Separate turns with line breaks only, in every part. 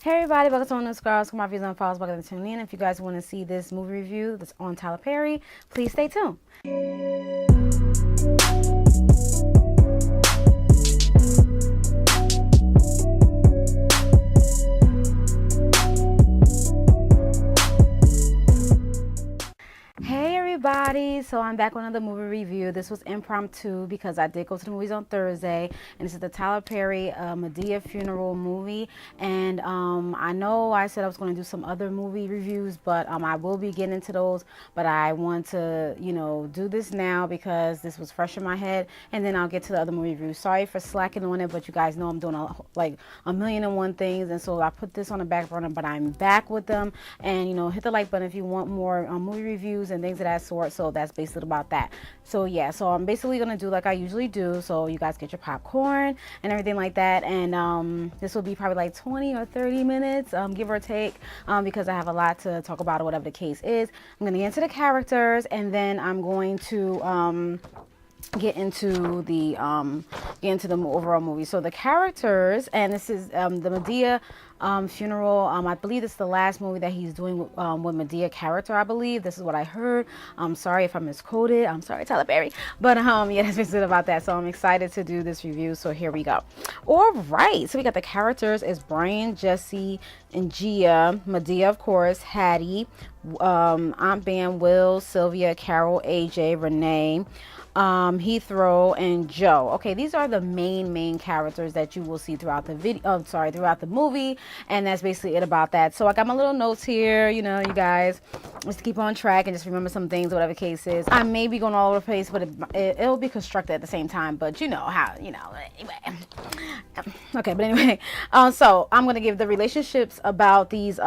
Hey everybody, welcome to one of the Scars. My views on files. Welcome to tune in. If you guys want to see this movie review that's on Tyler Perry, please stay tuned. Hey everybody, so I'm back with another movie review. This was impromptu because I did go to the movies on Thursday, and this is the Tyler Perry Madea funeral movie. And I know I said I was going to do some other movie reviews, but I will be getting into those. But I want to, do this now because this was fresh in my head, and then I'll get to the other movie reviews. Sorry for slacking on it, but you guys know I'm doing a million and one things, and so I put this on the back burner. But I'm back with them, and hit the like button if you want more movie reviews and things of that sort. So that's basically about that. So yeah, so I'm basically gonna do like I usually do, so you guys get your popcorn and everything like that. And this will be probably like 20 or 30 minutes, give or take, because I have a lot to talk about or whatever the case is. I'm gonna get into the characters, and then I'm going to get into the overall movie. So the characters, and this is the Madea funeral. I believe this is the last movie that he's doing with Madea character. I believe this is what I heard. I'm sorry if I misquoted. I'm sorry, Tyler Perry. But yeah, that's basically about that. So I'm excited to do this review. So here we go. All right. So we got the characters is Brian, Jesse, and Gia. Madea, of course, Hattie, Aunt Bam, Will, Sylvia, Carol, AJ, Renee, Heathrow, and Joe. Okay, these are the main characters that you will see throughout the video. Throughout the movie, and that's basically it about that. So I got my little notes here. You guys, just keep on track and just remember some things, whatever the case is. I may be going all over the place, but it'll be constructed at the same time. But you know how. Anyway. Okay, but anyway, so I'm gonna give the relationships about these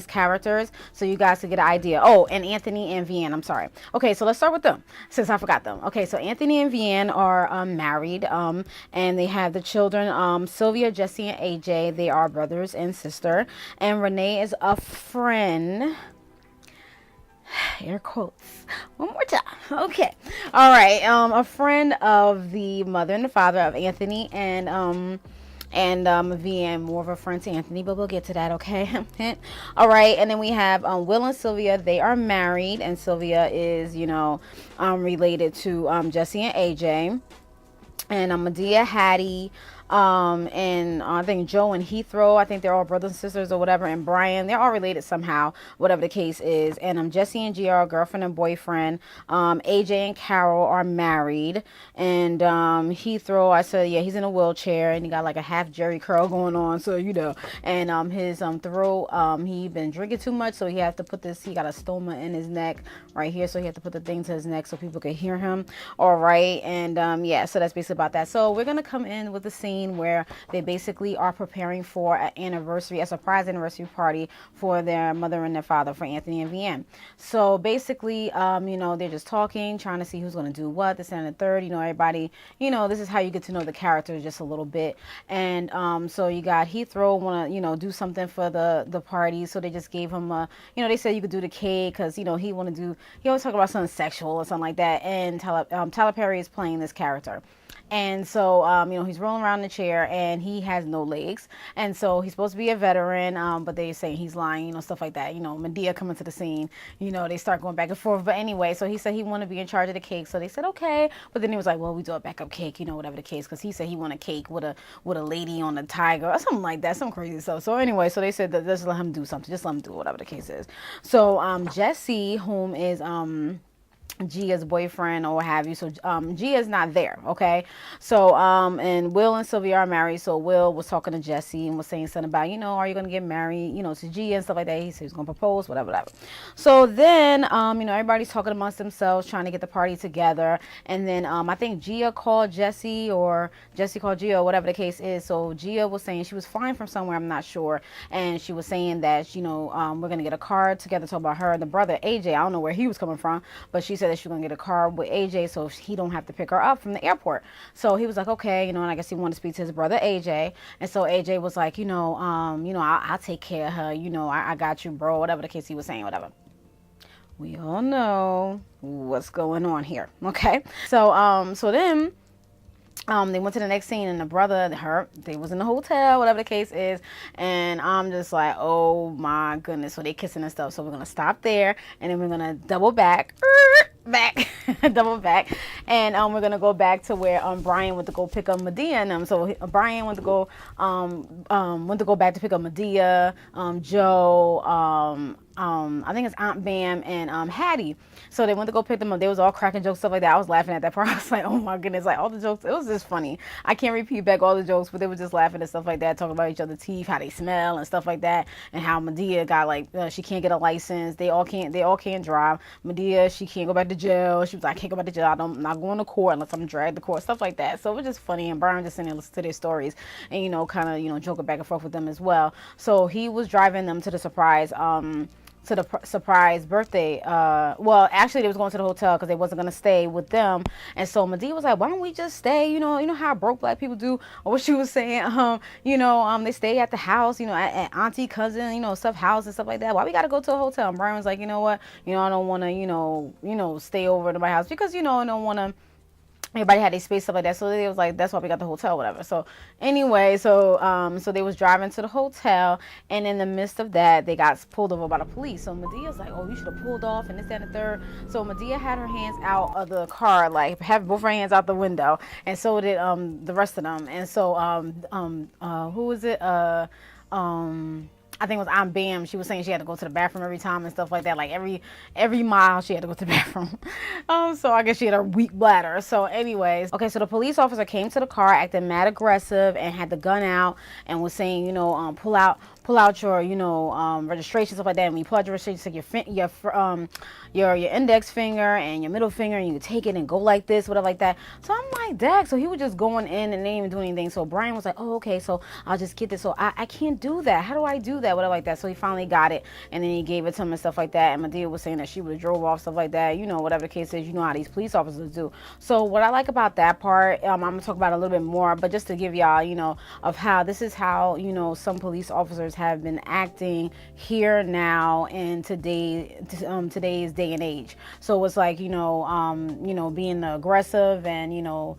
characters, so you guys can get an idea. Oh, and Anthony and Vianne. I'm sorry. Okay, so let's start with them since I forgot them. Okay, so Anthony and Vianne are married, and they have the children, Sylvia, Jesse, and AJ. They are brothers and sister, and Renee is a friend. Air quotes. One more time. Okay. All right. A friend of the mother and the father of Anthony, and Vianne, more of a friend to Anthony, but we'll get to that, okay? All right, and then we have Will and Sylvia. They are married, and Sylvia is, related to Jesse and AJ. And Madea, Hattie, and I think Joe and Heathrow, I think they're all brothers and sisters or whatever, and Brian, they're all related somehow, whatever the case is. And Jesse and Gia are girlfriend and boyfriend. AJ and Carol are married, and Heathrow, I said, yeah, he's in a wheelchair, and he got like a half Jerry curl going on, so and his throat, he been drinking too much, so he got a stoma in his neck right here, so he had to put the thing to his neck so people could hear him. All right, and yeah, so that's basically about that. So we're gonna come in with the scene where they basically are preparing for a surprise anniversary party for their mother and their father, for Anthony and Vianne. So basically, they're just talking, trying to see who's going to do what, this and the third. Everybody, this is how you get to know the characters just a little bit. And so you got Heathrow want to, do something for the party. So they just gave him they said you could do the cake because, he always talk about something sexual or something like that. And Tyler Perry is playing this character. And so, he's rolling around in the chair, and he has no legs. And so he's supposed to be a veteran, but they're saying he's lying, stuff like that. Madea coming to the scene, they start going back and forth. But anyway, so he said he wanted to be in charge of the cake. So they said, okay. But then he was like, well, we do a backup cake, whatever the case. Because he said he wanted a cake with a lady on a tiger or something like that, some crazy stuff. So anyway, so they said that just let him do something. Just let him do whatever the case is. So Jesse, whom is Gia's boyfriend or what have you. So Gia's not there, okay? So and Will and Sylvia are married. So Will was talking to Jesse and was saying something about, are you gonna get married, to Gia and stuff like that. He said he's gonna propose, whatever. So then everybody's talking amongst themselves, trying to get the party together. And then I think Gia called Jesse, or Jesse called Gia, or whatever the case is. So Gia was saying she was flying from somewhere, I'm not sure, and she was saying that we're gonna get a card together, talk about her and the brother AJ. I don't know where he was coming from, but she said that she's gonna get a car with AJ so he don't have to pick her up from the airport. So he was like, okay, and I guess he wanted to speak to his brother AJ. And so AJ was like, I'll take care of her, I got you, bro, whatever the case he was saying, whatever. We all know what's going on here, okay? So then They went to the next scene, and the brother, they was in the hotel, whatever the case is, and I'm just like, oh my goodness. So they kissing and stuff. So we're gonna stop there, and then we're gonna double back, double back, and we're gonna go back to where Brian went to go pick up Madea and them. So Brian went to go back to pick up Madea, Joe, I think it's Aunt Bam and Hattie. So they went to go pick them up. They was all cracking jokes, stuff like that. I was laughing at that part. I was like, oh my goodness, like all the jokes. It was just funny. I can't repeat back all the jokes, but they were just laughing and stuff like that, talking about each other's teeth, how they smell and stuff like that, and how Madea got like she can't get a license. They all can't drive. Madea, she can't go back to jail. She was like, I can't go back to jail. I'm not going to court unless I'm dragged to court, stuff like that. So it was just funny, and Brian just sitting there listening to their stories and kind of joking back and forth with them as well. So he was driving them to the surprise birthday. Well, actually they was going to the hotel because they wasn't going to stay with them. And so Madea was like, why don't we just stay? You know how broke black people do, or what she was saying, they stay at the house, at auntie, cousin, stuff house and stuff like that. Why we got to go to a hotel? And Brian was like, you know what? I don't want to, stay over to my house because, I don't want to. Everybody had their space, stuff like that. So they was like, that's why we got the hotel, whatever. So anyway, so they was driving to the hotel, and in the midst of that, they got pulled over by the police. So Medea's like, oh, you should have pulled off, and this, that, and the third. So Madea had her hands out of the car, like have both her hands out the window, and so did the rest of them. And so who was it? I think it was Aunt Bam. She was saying she had to go to the bathroom every time and stuff like that. Like every mile she had to go to the bathroom. So I guess she had a weak bladder. So anyways, okay, so the police officer came to the car acting mad aggressive and had the gun out and was saying, pull out your, registration, stuff like that. And when you pull out your registration, take your index finger and your middle finger, and you take it and go like this, whatever, like that. So I'm like, dag. So he was just going in and they didn't even do anything. So Brian was like, oh, okay, so I'll just get this. So I can't do that. How do I do that? Whatever, like that. So he finally got it, and then he gave it to him and stuff like that. And Madea was saying that she would have drove off, stuff like that. Whatever the case is, how these police officers do. So what I like about that part, I'm gonna talk about it a little bit more, but just to give y'all, of how this is how, some police officers have been acting here now in today's day and age. So it's like, being aggressive and,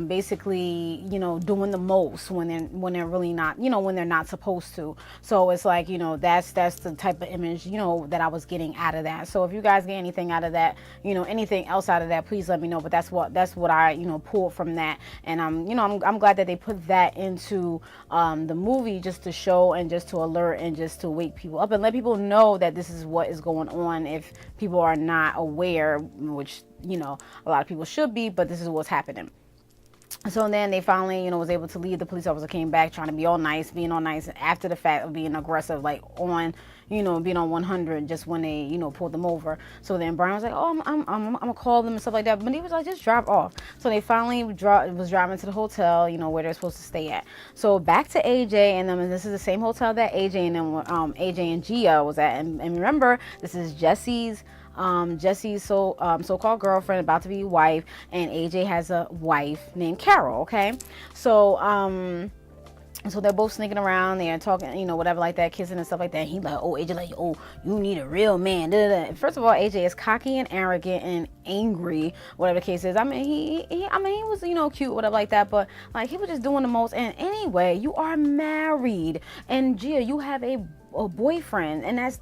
basically, doing the most when they're really not, when they're not supposed to. So it's like, that's the type of image, that I was getting out of that. So if you guys get anything out of that, anything else out of that, please let me know. But that's what I, pulled from that. And I'm glad that they put that into the movie just to show and just to alert and just to wake people up and let people know that this is what is going on if people are not aware, which, a lot of people should be, but this is what's happening. So then they finally, was able to leave. The police officer came back trying to be all nice, being all nice after the fact of being aggressive, like on, being on 100 just when they, pulled them over. So then Brian was like, oh, I'm gonna call them and stuff like that. But he was like, just drive off. So they finally was driving to the hotel, where they're supposed to stay at. So back to AJ and them, and this is the same hotel that AJ and them, AJ and Gia was at. And remember, this is Jesse's so-called girlfriend, about to be wife, and AJ has a wife named Carol. Okay, so they're both sneaking around, they're talking, whatever like that, kissing and stuff like that. And he like, oh, AJ like, oh, you need a real man. Da, da, da. First of all, AJ is cocky and arrogant and angry, whatever the case is. I mean, he was, cute, whatever like that, but like he was just doing the most. And anyway, you are married, and Gia, you have a boyfriend, and that's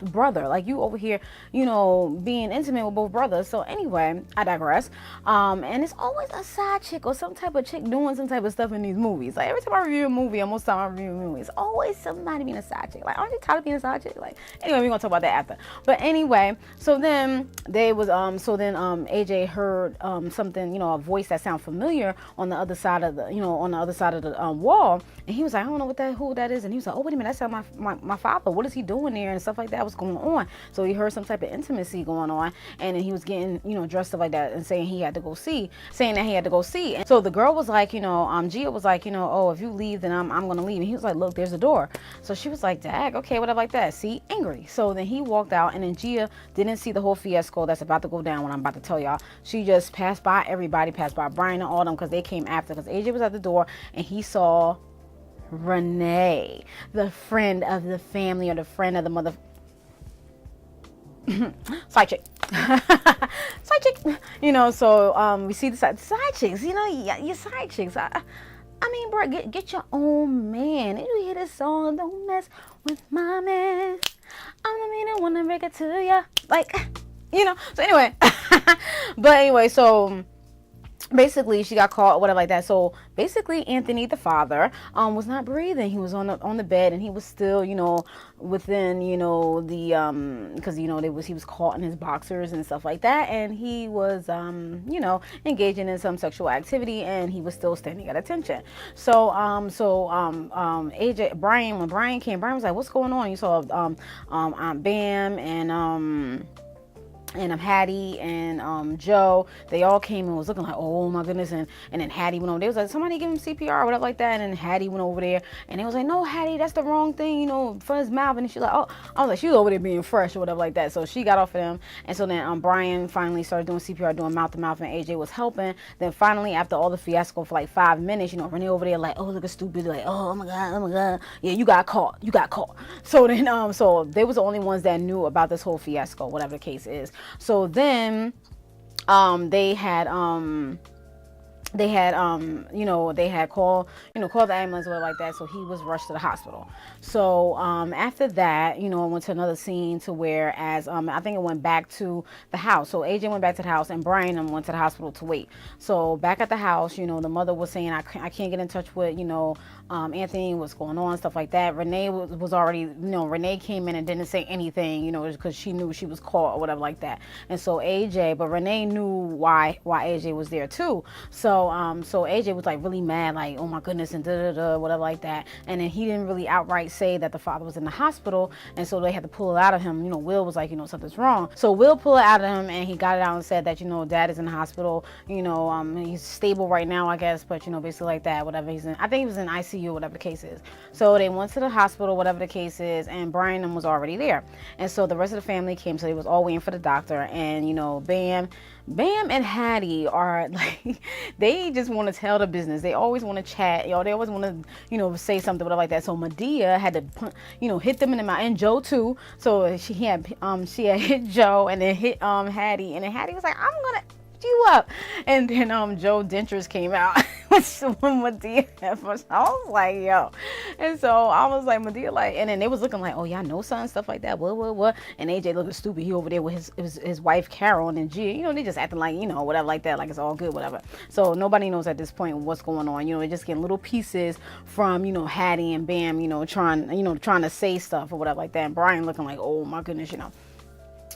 brother. Like you over here, being intimate with both brothers. So anyway, I digress. And it's always a side chick or some type of chick doing some type of stuff in these movies. Like every time I review a movie, or most time I review a movie, it's always somebody being a side chick. Like, aren't you tired of being a side chick? Like, anyway, we're gonna talk about that after. But anyway, so then AJ heard something, a voice that sounded familiar on the other side of the wall, and he was like, I don't know who that is. And he was like, oh, wait a minute, that sounds my father. What is he doing there and stuff like that? What's going on? So he heard some type of intimacy going on, and then he was getting dressed up like that and saying that he had to go see. And so the girl was like, Gia was like, oh, if you leave, then I'm gonna leave. And he was like, look, there's a door. So she was like, dag, okay, whatever, like that. See, angry. So then he walked out, and then Gia didn't see the whole fiasco that's about to go down, what I'm about to tell y'all. She just passed by everybody, passed by Brian and all them, because they came after, because AJ was at the door and he saw Renee, the friend of the family, or the friend of the mother side chick. side chick, you know. So we see the side chicks, you know, your side chicks. I mean, bro, get your own man. You hear this song? Don't mess with my man. I'm the mean one to break it to ya, like, you know. So anyway, but anyway, so basically she got caught, whatever like that. So basically Anthony, the father, was not breathing. He was on the bed, and he was still, you know, within, you know, the because, you know, he was caught in his boxers and stuff like that, and he was you know, engaging in some sexual activity, and he was still standing at attention. So AJ Brian, when Brian came, Brian was like, what's going on? You saw Aunt Bam and Hattie and Joe, they all came and was looking like, oh my goodness. And then Hattie went over there. They was like, somebody give him CPR or whatever like that. And then Hattie went over there, and they was like, no, Hattie, that's the wrong thing, you know, for his mouth. And she's like, oh, I was like, she was over there being fresh or whatever like that. So she got off of them. And so then Brian finally started doing CPR, doing mouth to mouth, and AJ was helping. Then finally, after all the fiasco for like 5 minutes, you know, Renee over there like, oh, look at stupid, like, oh my god, yeah, you got caught. So then so they was the only ones that knew about this whole fiasco, whatever the case is. So then they had you know, they had called the ambulance or whatever like that. So he was rushed to the hospital. So after that, you know, it went to another scene to where, as I think it went back to the house. So AJ went back to the house, and Brian went to the hospital to wait. So back at the house, you know, the mother was saying, I can't get in touch with, you know, Anthony, what's going on, stuff like that. Renee was already, you know, Renee came in and didn't say anything, you know, because she knew she was caught or whatever like that. And so but Renee knew why AJ was there too. So AJ was like really mad, like, oh my goodness, and whatever like that. And then he didn't really outright say that the father was in the hospital, and so they had to pull it out of him. You know, Will was like, you know, something's wrong. So Will pulled it out of him, and he got it out and said that, you know, dad is in the hospital. You know, he's stable right now, I guess, but, you know, basically like that, whatever. I think he was in ICU, whatever the case is. So they went to the hospital, whatever the case is, and Brian was already there. And so the rest of the family came, so they was all waiting for the doctor. And, you know, Bam and Hattie are like, they just want to tell the business. They always want to chat, you know, they always want to, you know, say something, whatever like that. So Madea had to, you know, hit them in the mouth, and Joe too. So she had hit Joe, and then hit Hattie, and then Hattie was like, I'm gonna you up. And then Joe Dentures came out when Madea at first. I was like, yo. And so I was like, Madea, like, and then they was looking like, oh, y'all know something, stuff like that, what. And AJ looking stupid. He over there with his wife Carol, and then Gia, you know, they just acting like, you know, whatever like that, like it's all good, whatever. So nobody knows at this point what's going on. You know, they're just getting little pieces from, you know, Hattie and Bam, you know, trying to say stuff or whatever like that. And Brian looking like, oh my goodness, you know.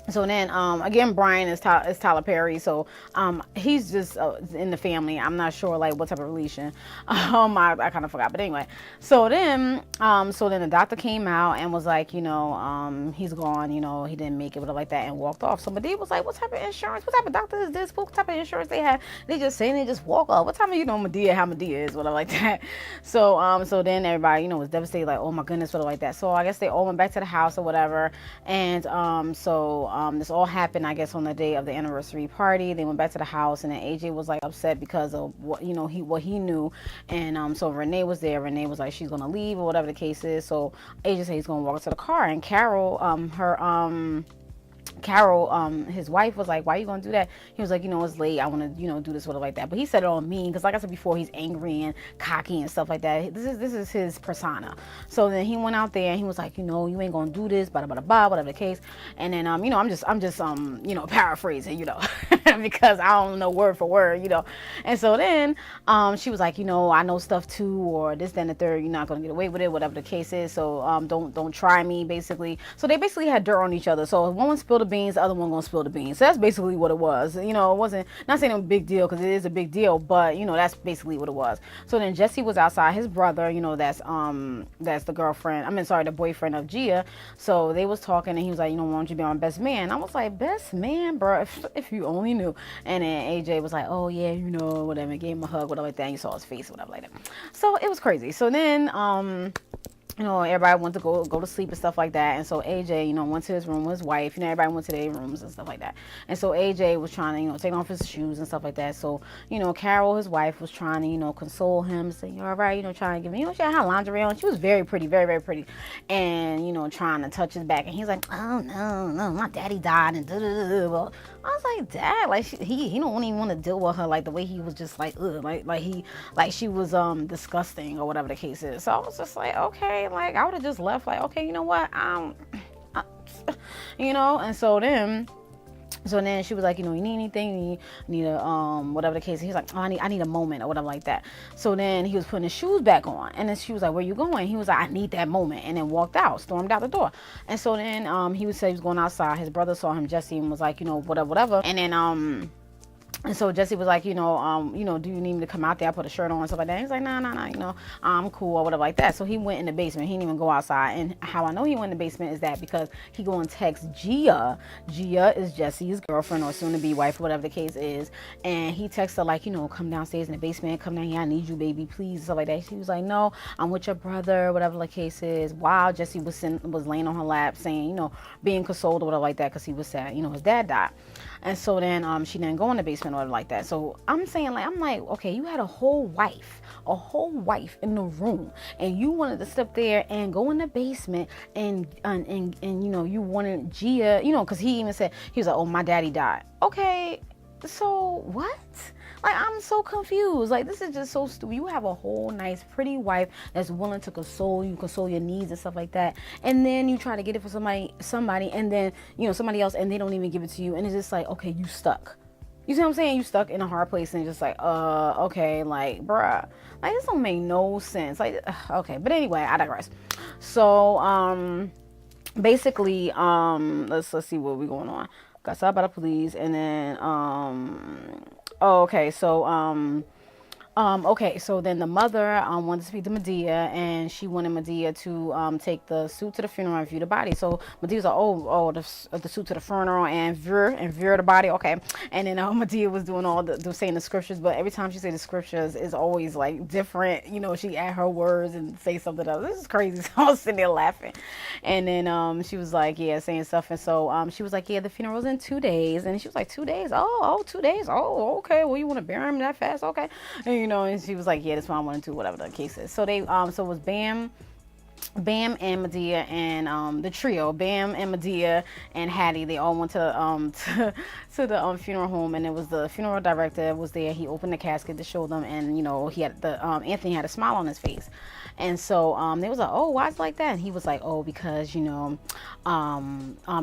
So then, again, Brian is Tyler Perry. So, he's just in the family. I'm not sure, like, what type of relation. I kind of forgot. But anyway, so then the doctor came out and was like, you know, he's gone, you know, he didn't make it, whatever like that, and walked off. So Madea was like, what type of insurance? What type of doctor is this? What type of insurance they have? They just say, they just walk off. What type of, you know, Madea, how Madea is, whatever like that. So then everybody, you know, was devastated, like, oh my goodness, whatever like that. So I guess they all went back to the house or whatever. And, this all happened, I guess, on the day of the anniversary party. They went back to the house, and then AJ was like upset because of what, you know, what he knew. And so Renee was there. Renee was like, she's gonna leave or whatever the case is. So AJ said he's gonna walk to the car, and Carol, his wife was like, why are you gonna do that? He was like, you know, it's late, I want to, you know, do this, whatever like that. But he said it on me because, like I said before, he's angry and cocky and stuff like that. This is his persona. So then he went out there and he was like, you know, you ain't gonna do this, blah blah blah, whatever the case. And then you know, I'm just you know, paraphrasing, you know, because I don't know word for word, you know. And so then she was like, you know, I know stuff too, or this, then the third, you're not gonna get away with it, whatever the case is. So don't try me, basically. So they basically had dirt on each other. So if one spilled the beans, the other one gonna spill the beans. So that's basically what it was. You know, it wasn't, not saying it was a big deal, because it is a big deal, but you know, that's basically what it was. So then Jesse was outside, his brother, you know, that's the the boyfriend of Gia. So they was talking, and he was like, you know, why don't you be my best man? I was like, best man, bro, if you only knew. And then AJ was like, oh yeah, you know, whatever, gave him a hug, whatever like that, and you saw his face, whatever like that. So it was crazy. So then you know, everybody went to go to sleep and stuff like that. And so AJ, you know, went to his room with his wife. You know, everybody went to their rooms and stuff like that. And so AJ was trying to, you know, take off his shoes and stuff like that. So, you know, Carol, his wife, was trying to, you know, console him, say, you're all right, you know, trying to give him, you know, she had her lingerie on. She was very pretty, very, very pretty. And, you know, trying to touch his back. And he's like, oh, no, my daddy died. And da-da-da-da. Well, I was like, Dad, like, he don't even want to deal with her, like, the way he was just like, ugh, like she was disgusting or whatever the case is. So I was just like, okay, like, I would have just left, like, okay, you know what, you know. And so then she was like, you know, you need anything, you need a whatever the case. He was like, oh, I need a moment or whatever like that. So then he was putting his shoes back on, and then she was like, where you going? He was like, I need that moment, and then walked out, stormed out the door. And so then he would say he was going outside. His brother saw him, Jesse, and was like, you know, whatever. And then and so Jesse was like, you know, do you need me to come out there? I put a shirt on and stuff like that. He's like, nah, you know, I'm cool or whatever like that. So he went in the basement. He didn't even go outside. And how I know he went in the basement is that because he go and text Gia. Gia is Jesse's girlfriend or soon-to-be wife, whatever the case is. And he texts her like, you know, come downstairs in the basement. Come down here. I need you, baby, please. Stuff like that. She was like, no, I'm with your brother, whatever the case is. While Jesse was laying on her lap saying, you know, being consoled or whatever like that because he was sad. You know, his dad died. And so then she didn't go in the basement or like that. So I'm saying, like, okay, you had a whole wife in the room, and you wanted to step there and go in the basement and you know, you wanted Gia, you know, because he even said, he was like, oh, my daddy died. Okay, so what? Like, I'm so confused. Like, this is just so stupid. You have a whole nice, pretty wife that's willing to console you, console your needs and stuff like that. And then you try to get it for somebody, and then, you know, somebody else, and they don't even give it to you. And it's just like, okay, you stuck. You see what I'm saying? You stuck in a hard place, and just like, okay, like, bruh. Like, this don't make no sense. Like, okay. But anyway, I digress. So, basically, let's see what we're going on. Got stopped by the police, and then, okay, so okay, so then the mother wanted to speak to Madea, and she wanted Madea to take the suit to the funeral and view the body. So Medea's like, the suit to the funeral and view the body. Okay, and then Madea was doing all the saying the scriptures, but every time she say the scriptures is always like different. You know, she add her words and say something else. This is crazy. So I was sitting there laughing, and then she was like, yeah, saying stuff, and so she was like, yeah, the funeral's in 2 days, and she was like, 2 days? Oh, 2 days? Oh, okay. Well, you want to bury him that fast? Okay. And, you know, and she was like, yeah, that's what I wanted to, whatever the case is. So they, so it was Bam and Madea and the trio, Bam and Madea and Hattie. They all went to the funeral home, and it was the funeral director was there. He opened the casket to show them, and you know, he had Anthony had a smile on his face. And so they was like, oh, why it's like that? And he was like, oh, because, you know,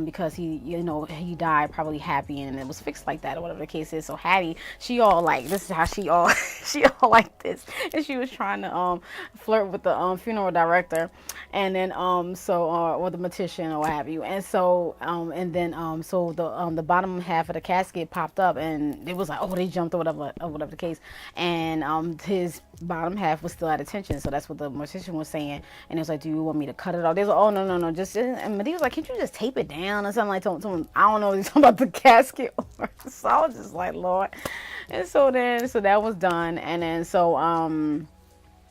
because he, you know, he died probably happy, and it was fixed like that or whatever the case is. So Hattie, she all like, this is how she all like this, and she was trying to flirt with the funeral director, and then or the mortician or what have you. And so and then so the bottom half of the casket popped up, and it was like, oh, they jumped or whatever the case, and his bottom half was still at attention. So that's what the mortician was saying, and it was like, do you want me to cut it off? They was like, oh, no, just, and he was like, can't you just tape it down or something? Like, I don't know, he's talking about the casket. So I was just like, Lord. And so that was done. And then so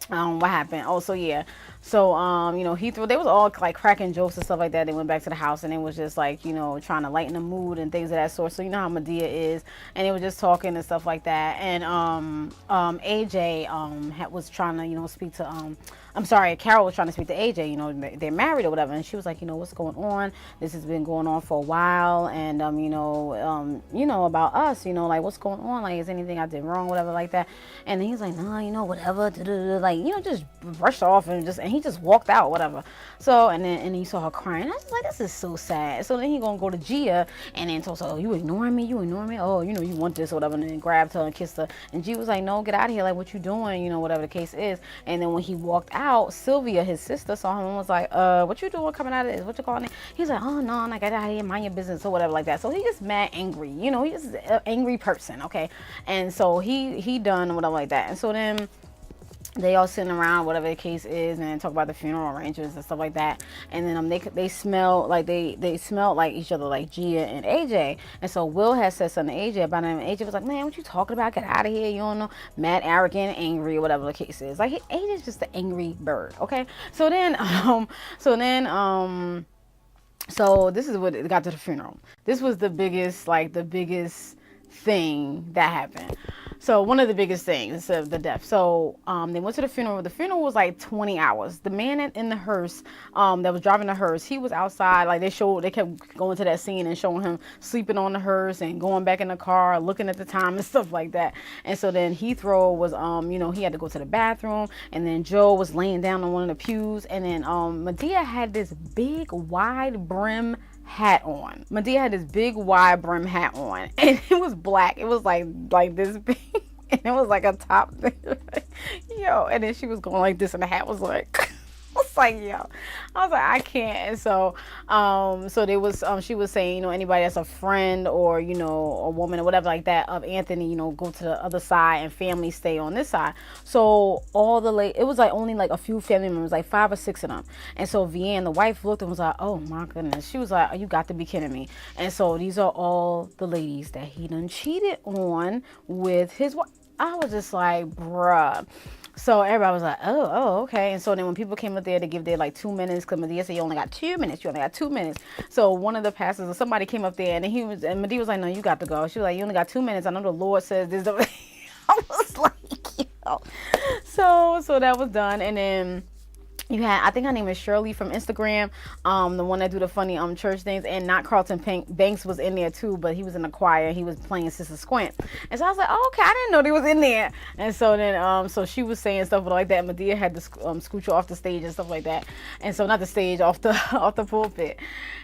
what happened? Oh, so yeah. So, you know, they was all like cracking jokes and stuff like that. They went back to the house, and it was just like, you know, trying to lighten the mood and things of that sort. So, you know how Madea is, and they were just talking and stuff like that. And, AJ, was trying to, you know, speak to, Carol was trying to speak to AJ, you know, they're married or whatever. And she was like, you know, what's going on? This has been going on for a while. And, you know, about us, you know, like, what's going on? Like, is anything I did wrong, whatever like that? And then he's like, no, you know, whatever, like, you know, just brushed off and he just walked out, whatever. So, and then he saw her crying. I was like, this is so sad. So then he gonna go to Gia, and then told her, oh, you ignoring me? Oh, you know, you want this or whatever. And then grabbed her and kissed her. And Gia was like, no, get out of here. Like, what you doing? You know, whatever the case is. And then when he walked out, Sylvia, his sister, saw him and was like, what you doing coming out of this? What you calling it? He's like, oh, no, I got out of here, mind your business or whatever like that. So he just mad angry. You know, he's an angry person, okay? And so he done whatever like that. And so then they all sitting around, whatever the case is, and talk about the funeral arrangements and stuff like that. And then they smell like they smelled like each other, like Gia and AJ. And so Will has said something to AJ about him. And AJ was like, "Man, what you talking about? Get out of here! You don't know." Mad, arrogant, angry, or whatever the case is. Like AJ's just an angry bird. Okay. So then, so this is what it got to the funeral. This was the biggest thing that happened. So one of the biggest things of the death. So they went to the funeral. The funeral was like 20 hours. The man in the hearse that was driving the hearse, he was outside. Like they kept going to that scene and showing him sleeping on the hearse and going back in the car, looking at the time and stuff like that. And so then Heathrow was he had to go to the bathroom, and then Joe was laying down on one of the pews, and then Madea had this big wide brim hat on. Madea had this big wide brim hat on, and it was black. It was like this big, and it was like a top thing. Yo, and then she was going like this, and the hat was like I was like, yo, I was like, I can't. And so so there was she was saying, anybody that's a friend or a woman or whatever like that of Anthony, go to the other side, and family stay on this side. So all it was like only like a few family members, like 5 or 6 of them. And so Vianne, the wife, looked and was like, oh my goodness. She was like, oh, you got to be kidding me. And so these are all the ladies that he done cheated on with his wife. I was just like, bruh. So everybody was like, oh, okay. And so then when people came up there to give their like 2 minutes, because Madea said, you only got 2 minutes. You only got 2 minutes. So one of the pastors or somebody came up there, and Madea was like, no, you got to go. She was like, you only got 2 minutes. I know the Lord says this. I was like, yo. So that was done. And then you had, I think her name is Shirley from Instagram, the one that do the funny church things, and not Carlton Banks was in there too, but he was in the choir. He was playing Sister Squint, and so I was like, oh, okay, I didn't know they was in there. And so then, so she was saying stuff like that. Madea had to scooch her off the stage and stuff like that, and so not the stage, off the pulpit.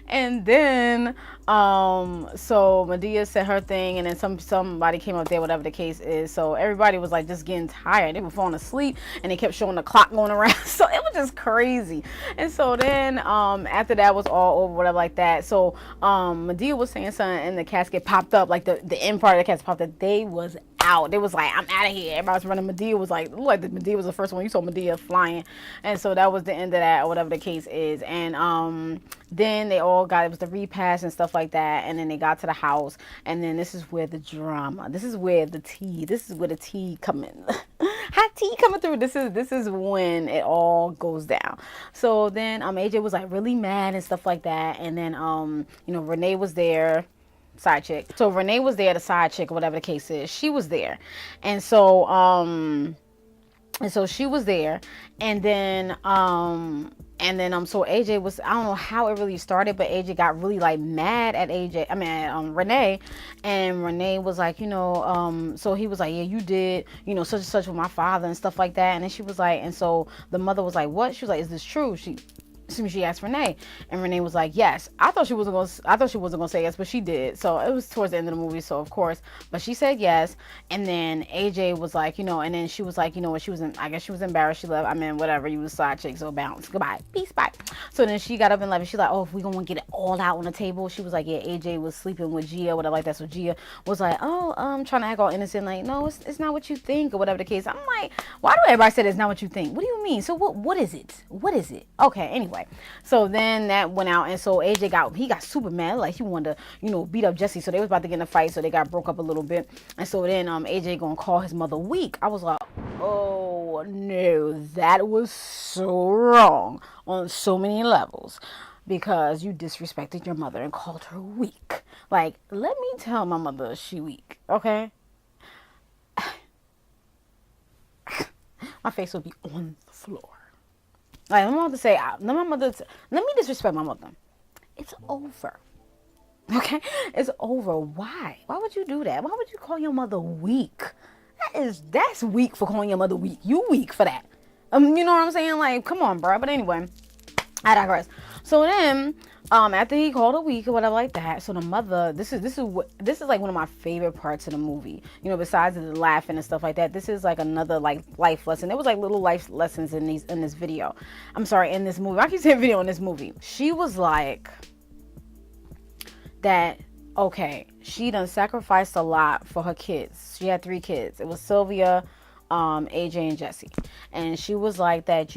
And then, so Madea said her thing, and then somebody came up there, whatever the case is. So everybody was like just getting tired. They were falling asleep, and they kept showing the clock going around. So it was just crazy. And so then, after that was all over, whatever like that. So, Madea was saying something, and the casket popped up, like the end part of the casket popped up. They was out. They was like, I'm out of here. Everybody was running. Madea was like, Madea was the first one. You saw Madea flying. And so that was the end of that, or whatever the case is. And then they all it was the repast and stuff like that. And then they got to the house. And then this is where the drama, this is where the tea coming. Hot tea coming through. This is when it all goes down. So then AJ was like really mad and stuff like that. And then Renee was there. Side chick. So Renee was there, the side chick, or whatever the case is. She was there. And so she was there. And then so AJ was, I don't know how it really started, but AJ got really like mad at Renee. And Renee was like, so he was like, yeah, you did, such and such with my father and stuff like that. And then she was like, and so the mother was like, what? She was like, is this true? She asked Renee, and Renee was like, yes. I thought she wasn't gonna say yes, but she did. So it was towards the end of the movie, so of course, but she said yes. And then AJ was like, and then she was like, I guess she was embarrassed. She left. Whatever, you was side chick, so bounce, goodbye, peace, bye. So then she got up and left. She's like, oh, if we gonna get it all out on the table. She was like, yeah, AJ was sleeping with Gia, whatever like that. So Gia was like, oh, trying to act all innocent, like, no, it's not what you think, or whatever the case. I'm like, why do everybody say it's not what you think? What do you mean? So what is it? What is it? Okay, anyway. So then that went out, and so AJ got super mad, like he wanted to, beat up Jesse. So they was about to get in a fight, so they got broke up a little bit. And so then AJ gonna call his mother weak. I was like, oh no, that was so wrong on so many levels, because you disrespected your mother and called her weak. Like, let me tell my mother she weak, okay? My face would be on the floor. Like, my mother say, let me disrespect my mother. It's over. Okay? It's over. Why? Why would you do that? Why would you call your mother weak? That's weak for calling your mother weak. You weak for that. You know what I'm saying? Like, come on, bro. But anyway, I digress. So then, after he called her weak or whatever like that, so the mother, this is like one of my favorite parts of the movie. Besides the laughing and stuff like that, this is like another like life lesson. There was like little life lessons in this video. I'm sorry, in this movie. I keep saying video in this movie. She was like that. Okay, she done sacrificed a lot for her kids. She had 3 kids. It was Sylvia, AJ and Jesse. And she was like that,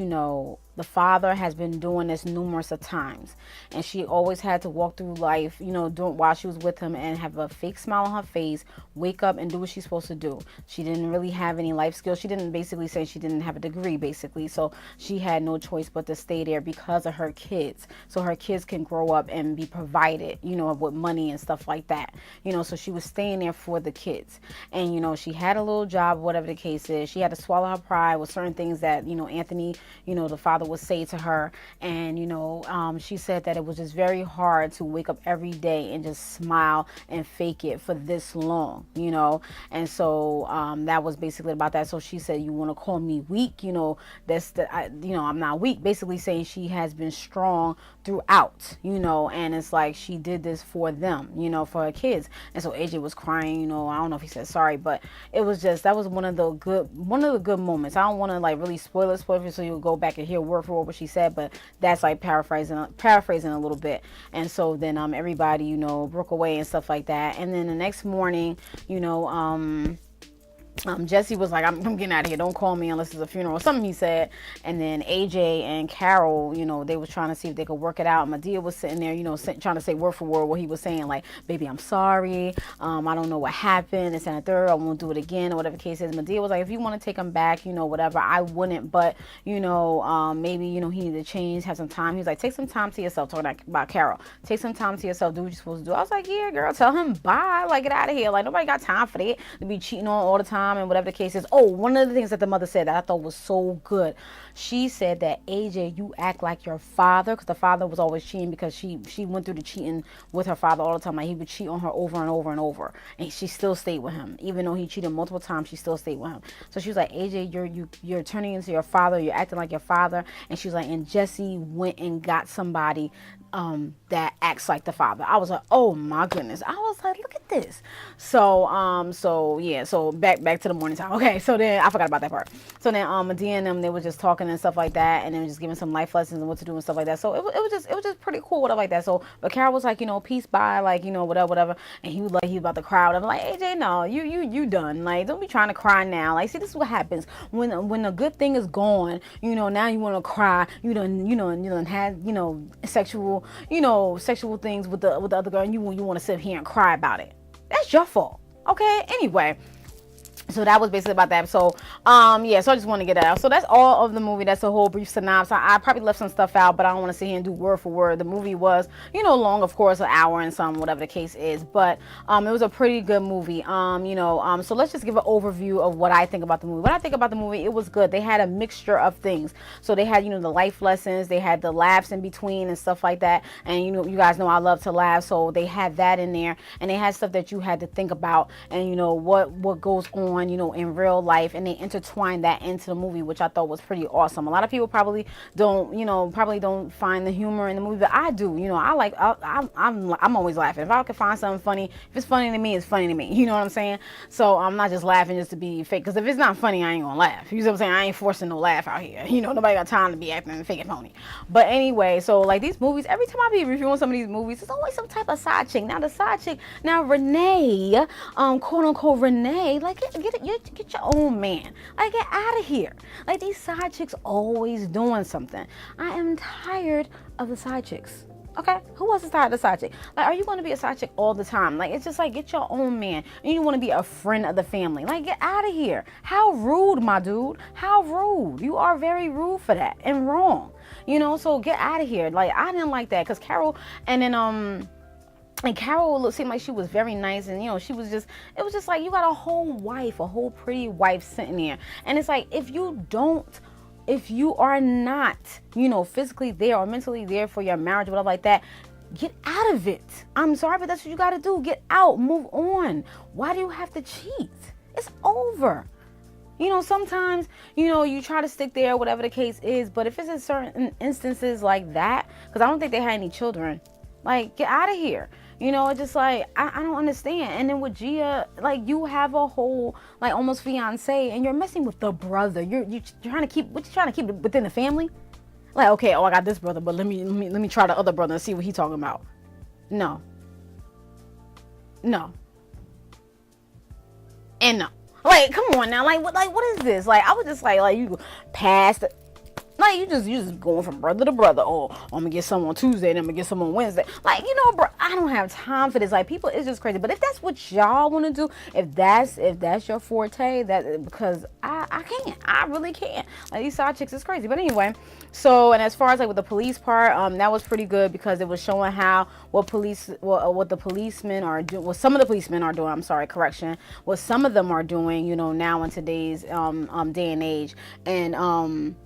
the father has been doing this numerous of times, and she always had to walk through life, doing while she was with him, and have a fake smile on her face, wake up and do what she's supposed to do. She didn't really have any life skills. She didn't basically say she didn't have a degree, basically. So she had no choice but to stay there because of her kids, so her kids can grow up and be provided, with money and stuff like that. So she was staying there for the kids, and she had a little job, whatever the case is. She had to swallow her pride with certain things that Anthony, the father, would say to her. And she said that it was just very hard to wake up every day and just smile and fake it for this long, and so that was basically about that. So she said, you want to call me weak, I'm not weak, basically saying she has been strong throughout, and it's like she did this for them, for her kids. And so AJ was crying, I don't know if he said sorry, but it was just, that was one of the good moments. I don't want to like really spoil it so you'll go back and hear word for word what she said, but that's like paraphrasing a little bit. And so then everybody broke away and stuff like that. And then the next morning, Jesse was like, I'm getting out of here. Don't call me unless it's a funeral or something, he said. And then AJ and Carol, they was trying to see if they could work it out. Madea was sitting there, trying to say word for word what he was saying, like, baby, I'm sorry. I don't know what happened. It's and a third. I won't do it again, or whatever the case is. Madea was like, if you want to take him back, whatever, I wouldn't. But, maybe, he needed to change, have some time. He was like, take some time to yourself, talking about Carol. Take some time to yourself. Do what you're supposed to do. I was like, yeah, girl, tell him bye. Like, get out of here. Like, nobody got time for that, to be cheating on all the time and whatever the case is. Oh, one of the things that the mother said that I thought was so good. She said that, AJ, you act like your father, because the father was always cheating, because she went through the cheating with her father all the time. Like, he would cheat on her over and over and over, and she still stayed with him. Even though he cheated multiple times, she still stayed with him. So she was like, AJ, you're turning into your father. You're acting like your father. And she was like, and Jesse went and got somebody that acts like the father. I was like, oh my goodness. I was like, look at this. So back to the morning time. Okay, so then I forgot about that part. So then Madea and them, they were just talking and stuff like that, and they were just giving some life lessons and what to do and stuff like that. So it was just pretty cool, whatever like that. So but Carol was like, peace, bye, like, whatever. And he was like, he was about to cry. I'm like, AJ, no, you done. Like, don't be trying to cry now. Like, see, this is what happens when a good thing is gone. Now you want to cry. You done had sexual things with the other girl, and you want to sit here and cry about it. That's your fault. Okay. Anyway. So that was basically about that. So, so I just want to get that out. So that's all of the movie. That's a whole brief synopsis. I probably left some stuff out, but I don't want to sit here and do word for word. The movie was, long, of course, an hour and some, whatever the case is. But it was a pretty good movie. So let's just give an overview of what I think about the movie. What I think about the movie, it was good. They had a mixture of things. So they had, the life lessons. They had the laughs in between and stuff like that. And, you guys know I love to laugh. So they had that in there. And they had stuff that you had to think about and, what goes on, in real life, and they intertwined that into the movie, which I thought was pretty awesome. A lot of people probably don't find the humor in the movie, but I do. I'm always laughing. If I can find something funny, if it's funny to me, it's funny to me. You know what I'm saying? So I'm not just laughing just to be fake, because if it's not funny, I ain't gonna laugh. You know what I'm saying? I ain't forcing no laugh out here. Nobody got time to be acting fake and phony. But anyway, so like these movies, every time I be reviewing some of these movies, there's always some type of side chick. Now the side chick, Renee, quote unquote Renee, like get your own man. Like, get out of here. Like, these side chicks always doing something. I am tired of the side chicks. Okay, who else is tired of the side chick? Like, are you going to be a side chick all the time? Like, it's just like, get your own man. And you want to be a friend of the family. Like, get out of here. How rude, my dude. How rude. You are very rude for that and wrong. So get out of here. Like, I didn't like that, because Carol, and then and Carol seemed like she was very nice, and it was just like, you got a whole pretty wife sitting there, and it's like, if you are not, physically there or mentally there for your marriage or whatever like that, get out of it. I'm sorry, but that's what you got to do. Get out, move on. Why do you have to cheat? It's over. Sometimes, you try to stick there, whatever the case is, but if it's in certain instances like that, because I don't think they had any children, like, get out of here. It's just like, I don't understand. And then with Gia, like, you have a whole, like, almost fiance, and you're messing with the brother. You're trying to keep, what you trying to keep within the family? Like, okay, I got this brother, but let me try the other brother and see what he's talking about. No. And no. Like, come on now. What is this? Like, I was just like you passed. Like, you just going from brother to brother. Oh, I'm gonna get some on Tuesday and I'm gonna get some on Wednesday. Like, bro, I don't have time for this. Like, people, it's just crazy. But if that's what y'all want to do, if that's your forte, that, because I can't. I really can't. Like, these side chicks is crazy. But anyway, so, and as far as like with the police part, that was pretty good because it was showing how what the policemen are doing, what some of the policemen are doing. I'm sorry, correction. What some of them are doing, now in today's day and age, and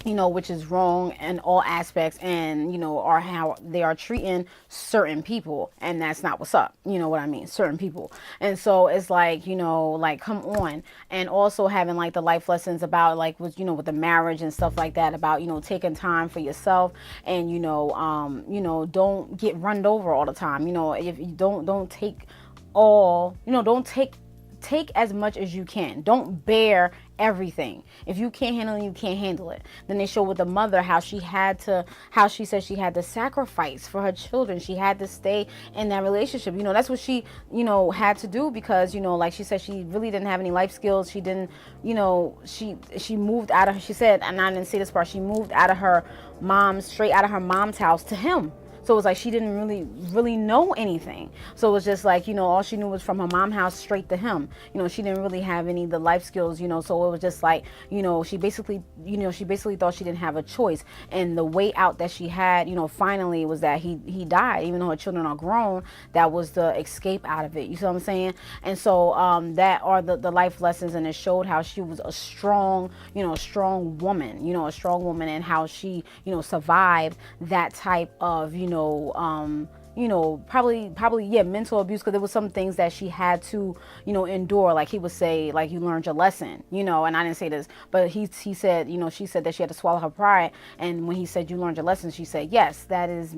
which is wrong in all aspects, and are how they are treating certain people, and that's not what's up. You know what I mean? Certain people. And so it's like, like, come on. And also having like the life lessons about like with the marriage and stuff like that, about taking time for yourself, and don't get run over all the time. If you don't take all, don't take as much as you can. Don't bear everything. If you can't handle it, you can't handle it. Then they show with the mother how she said she had to sacrifice for her children. She had to stay in that relationship. That's what she, had to do, because, like she said, she really didn't have any life skills. She didn't, she moved out of, she said, and I didn't say this part, she moved straight out of her mom's house to him. So it was like she didn't really know anything. So it was just like, all she knew was from her mom's house straight to him. She didn't really have any of the life skills, so it was just like, she basically thought she didn't have a choice. And the way out that she had, finally was that he died. Even though her children are grown, that was the escape out of it. You see what I'm saying? And so that are the life lessons, and it showed how she was a strong woman, and how she, survived that type of, probably mental abuse, because there was some things that she had to, endure. Like he would say, like, you learned your lesson, and I didn't say this, but he said, she said that she had to swallow her pride. And when he said, you learned your lesson, she said, yes, that is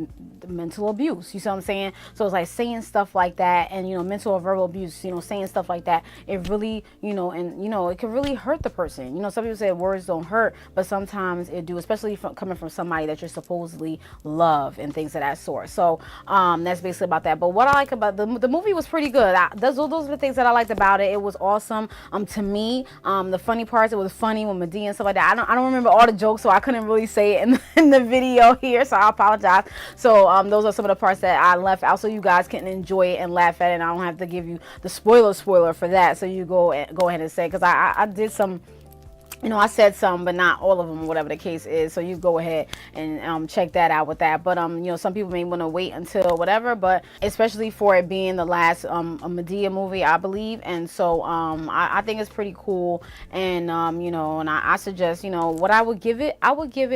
mental abuse. You see what I'm saying? So it's like saying stuff like that, and, mental or verbal abuse, saying stuff like that, it really, it can really hurt the person. Some people say words don't hurt, but sometimes it do, especially coming from somebody that you're supposedly love and things of that sort. So, that's basically about that. But what I like about the movie was pretty good. Those are the things that I liked about it. It was awesome. To me, the funny parts, it was funny with Madea and stuff like that. I don't remember all the jokes, so I couldn't really say it in the video here, so I apologize. So those are some of the parts that I left out, so you guys can enjoy it and laugh at it, and I don't have to give you the spoiler for that. So you go ahead and say, because I did some, I said some, but not all of them, whatever the case is. So you go ahead and check that out with that. But some people may want to wait until whatever, but especially for it being the last a Madea movie, I believe. And so I think it's pretty cool. And and I suggest, what I would give it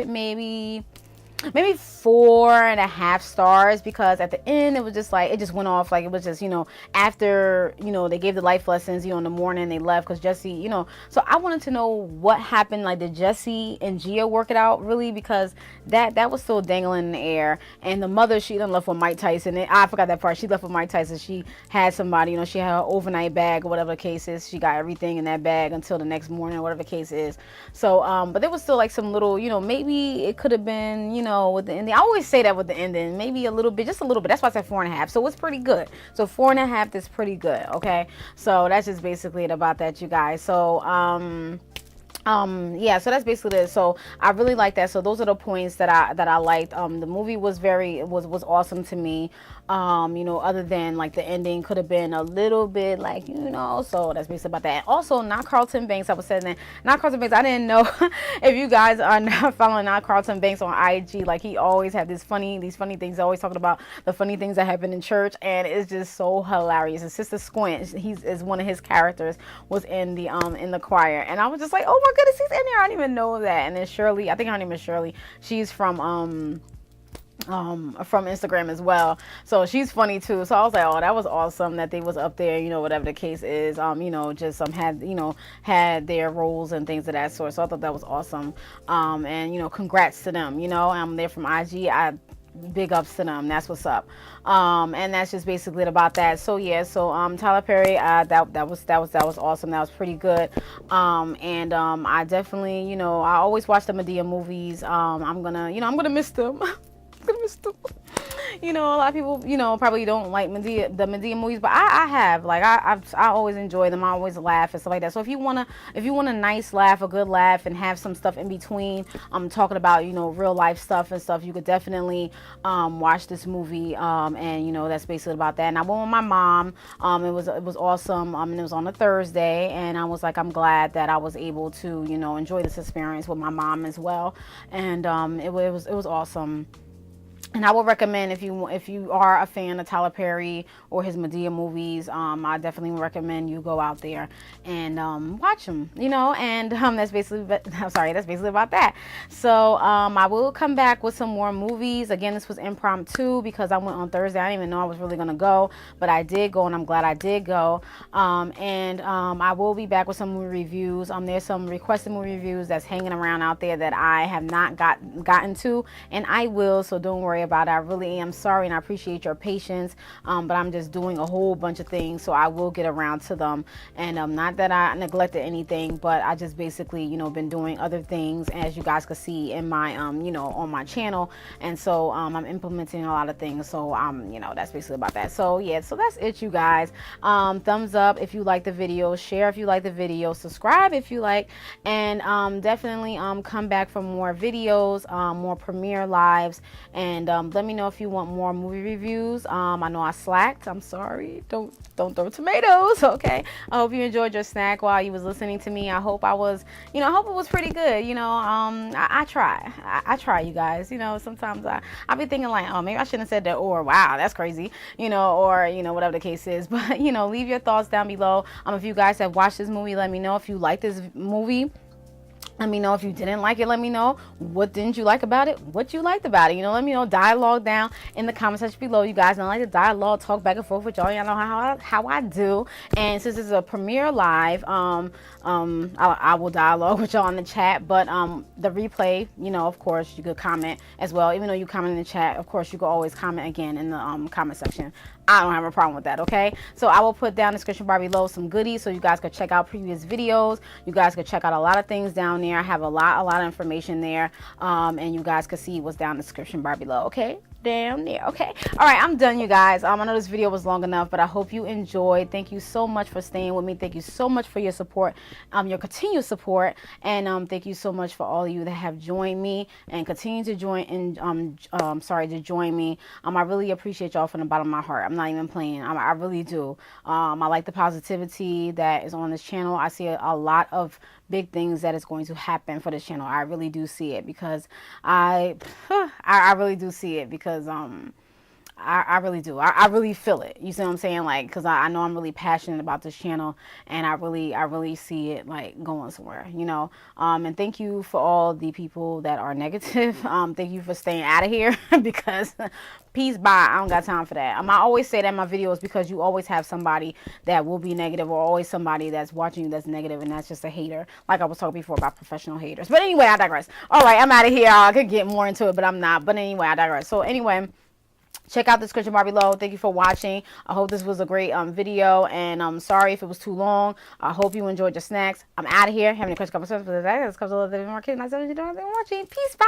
maybe 4.5 stars, because at the end it was just like, it just went off, like it was just, after, they gave the life lessons, in the morning they left, because Jesse, so I wanted to know what happened. Like, did Jesse and Gia work it out really? Because that was still dangling in the air. And the mother, she done left with Mike Tyson, and I forgot that part. She left with Mike Tyson. She had somebody, she had her overnight bag or whatever the case is. She got everything in that bag until the next morning or whatever the case is. So but there was still like some little, maybe it could have been, with the ending. I always say that with the ending, maybe a little bit, just a little bit. That's why I said 4.5. So it's pretty good. So 4.5 is pretty good. Okay. So that's just basically it about that, you guys. So yeah, so that's basically it. So I really like that. So those are the points that I liked. The movie was was awesome to me. Other than like the ending could have been a little bit like, so that's basically about that. Also, not Carlton Banks, I was saying that, not Carlton Banks, I didn't know if you guys are not following not Carlton Banks on IG, like he always have these funny things, always talking about the funny things that happen in church, and it's just so hilarious. And Sister Squint, is one of his characters, was in the choir, and I was just like, oh my goodness, he's in there, I didn't even know that. And then Shirley, I think her name is Shirley, she's from Instagram as well, so she's funny too. So I was like, oh, that was awesome that they was up there, whatever the case is, just had their roles and things of that sort. So I thought that was awesome. And congrats to them. They're from IG. Big ups to them. That's what's up. And that's just basically about that. So yeah, so Tyler Perry, that was awesome. That was pretty good. I definitely, I always watch the Madea movies. I'm gonna miss them. You know, a lot of people, you know, probably don't like the Madea movies, but I have. Like, I always enjoy them. I always laugh and stuff like that. So if you want a nice laugh, a good laugh, and have some stuff in between, talking about, you know, real life stuff and stuff, you could definitely watch this movie. And, you know, that's basically about that. And I went with my mom. It was awesome. And it was on a Thursday, and I was like, I'm glad that I was able to, you know, enjoy this experience with my mom as well. And it was awesome. And I would recommend, if you are a fan of Tyler Perry or his Madea movies, I definitely recommend you go out there and watch them. You know, and that's basically about that. So I will come back with some more movies. Again, this was impromptu because I went on Thursday. I didn't even know I was really gonna go, but I did go, and I'm glad I did go. I will be back with some movie reviews. There's some requested movie reviews that's hanging around out there that I have not gotten to, and I will. So don't worry about it. I really am sorry, and I appreciate your patience, but I'm just doing a whole bunch of things, so I will get around to them. And not that I neglected anything, but I just basically, you know, been doing other things, as you guys can see in my you know, on my channel. And so I'm implementing a lot of things, so you know, that's basically about that. So yeah, so that's it, you guys. Thumbs up if you like the video, share if you like the video, subscribe if you like, and definitely come back for more videos, more premiere lives. And let me know if you want more movie reviews. I know I slacked. I'm sorry. Don't throw tomatoes. Okay. I hope you enjoyed your snack while you was listening to me. I hope I was, you know, I hope it was pretty good. You know, I try. I try, you guys. You know, sometimes I be thinking like, oh, maybe I shouldn't have said that, or wow, that's crazy. You know, or, you know, whatever the case is. But, you know, leave your thoughts down below. If you guys have watched this movie, let me know. If you like this movie, let me know. If you didn't like it, let me know. What didn't you like about it? What you liked about it? You know, let me know. Dialogue down in the comment section below. You guys know I like to dialogue, talk back and forth with y'all. Y'all know how I do. And since this is a premiere live, I will dialogue with y'all in the chat. But the replay, you know, of course, you could comment as well. Even though you comment in the chat, of course, you could always comment again in the comment section. I don't have a problem with that, okay? So I will put down in the description bar below some goodies so you guys could check out previous videos. You guys could check out a lot of things down there. I have a lot of information there, and you guys could see what's down in the description bar below, okay? Down there. Okay, all right, I'm done, you guys. I know this video was long enough, but I hope you enjoyed. Thank you so much for staying with me. Thank you so much for your support, your continued support, and thank you so much for all of you that have joined me and continue to join to join me. I really appreciate y'all from the bottom of my heart. I'm not even playing. I really do. I like the positivity that is on this channel. I see a lot of big things that is going to happen for this channel. I really do see it, because I really do see it, because I really do. I really feel it. You see what I'm saying? Like, because I know I'm really passionate about this channel, and I really see it like going somewhere, you know. And thank you for all the people that are negative. Thank you for staying out of here, because peace, bye. I don't got time for that. I always say that in my videos, because you always have somebody that will be negative, or always somebody that's watching you that's negative, and that's just a hater. Like I was talking before about professional haters. But anyway, I digress. All right, I'm out of here. I could get more into it, but I'm not. But anyway, I digress. So anyway, check out the description bar below. Thank you for watching. I hope this was a great video, and I'm sorry if it was too long. I hope you enjoyed your snacks. I'm out of here. Having a questions, conversations, but that's because I love the more kids. I said you don't watching. Peace, bye.